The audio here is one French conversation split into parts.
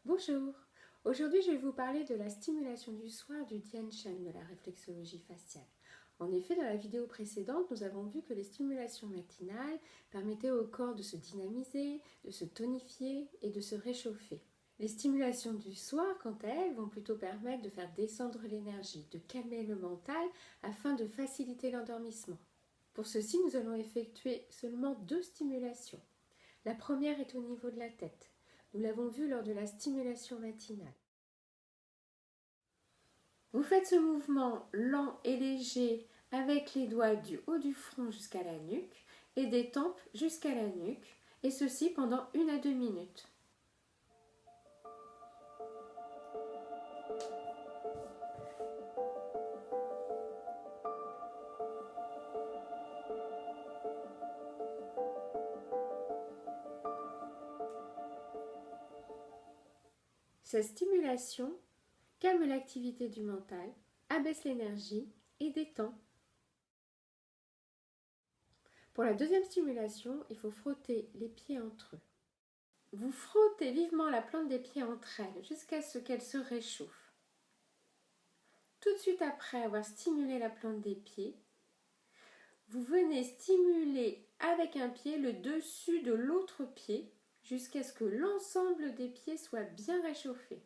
Bonjour, aujourd'hui je vais vous parler de la stimulation du soir du Tian Shan de la réflexologie faciale. En effet, dans la vidéo précédente, nous avons vu que les stimulations matinales permettaient au corps de se dynamiser, de se tonifier et de se réchauffer. Les stimulations du soir, quant à elles, vont plutôt permettre de faire descendre l'énergie, de calmer le mental afin de faciliter l'endormissement. Pour ceci, nous allons effectuer seulement 2 stimulations. La première est au niveau de la tête. Nous l'avons vu lors de la stimulation matinale. Vous faites ce mouvement lent et léger avec les doigts du haut du front jusqu'à la nuque et des tempes jusqu'à la nuque, et ceci pendant 1 à 2 minutes. Cette stimulation calme l'activité du mental, abaisse l'énergie et détend. Pour la deuxième stimulation, il faut frotter les pieds entre eux. Vous frottez vivement la plante des pieds entre elles jusqu'à ce qu'elles se réchauffent. Tout de suite après avoir stimulé la plante des pieds, vous venez stimuler avec un pied le dessus de l'autre pied jusqu'à ce que l'ensemble des pieds soit bien réchauffé.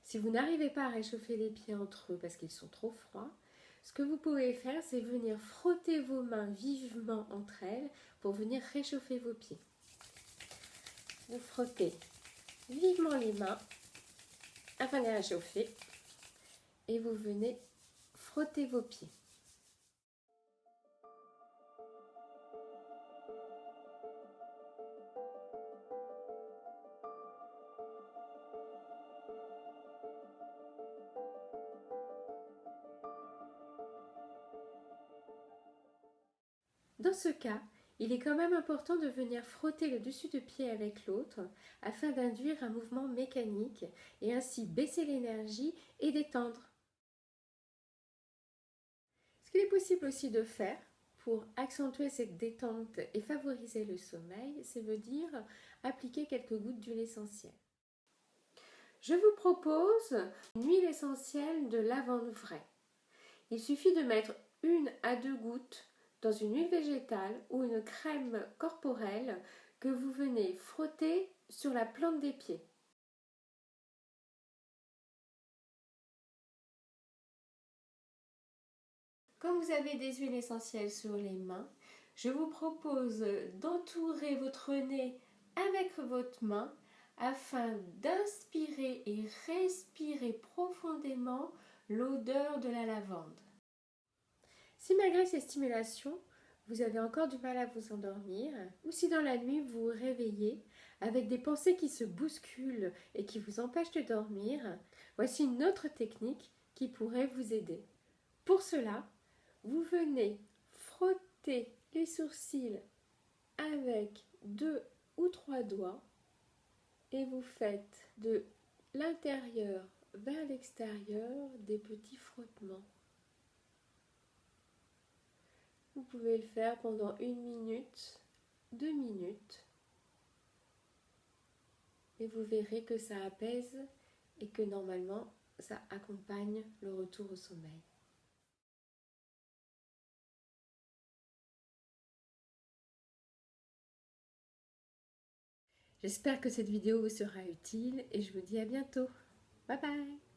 Si vous n'arrivez pas à réchauffer les pieds entre eux parce qu'ils sont trop froids, ce que vous pouvez faire, c'est venir frotter vos mains vivement entre elles pour venir réchauffer vos pieds. Vous frottez vivement les mains afin de les réchauffer et vous venez frotter vos pieds. Dans ce cas, il est quand même important de venir frotter le dessus de pied avec l'autre afin d'induire un mouvement mécanique et ainsi baisser l'énergie et détendre. Ce qu'il est possible aussi de faire pour accentuer cette détente et favoriser le sommeil, c'est de dire appliquer quelques gouttes d'huile essentielle. Je vous propose une huile essentielle de lavande vraie. Il suffit de mettre 1 à 2 gouttes dans une huile végétale ou une crème corporelle que vous venez frotter sur la plante des pieds. Quand vous avez des huiles essentielles sur les mains, je vous propose d'entourer votre nez avec votre main afin d'inspirer et respirer profondément l'odeur de la lavande. Si malgré ces stimulations, vous avez encore du mal à vous endormir, ou si dans la nuit vous vous réveillez avec des pensées qui se bousculent et qui vous empêchent de dormir, voici une autre technique qui pourrait vous aider. Pour cela, vous venez frotter les sourcils avec 2 ou 3 doigts et vous faites de l'intérieur vers l'extérieur des petits frottements. Vous pouvez le faire pendant 1 minute, 2 minutes et vous verrez que ça apaise et que normalement ça accompagne le retour au sommeil. J'espère que cette vidéo vous sera utile et je vous dis à bientôt. Bye bye!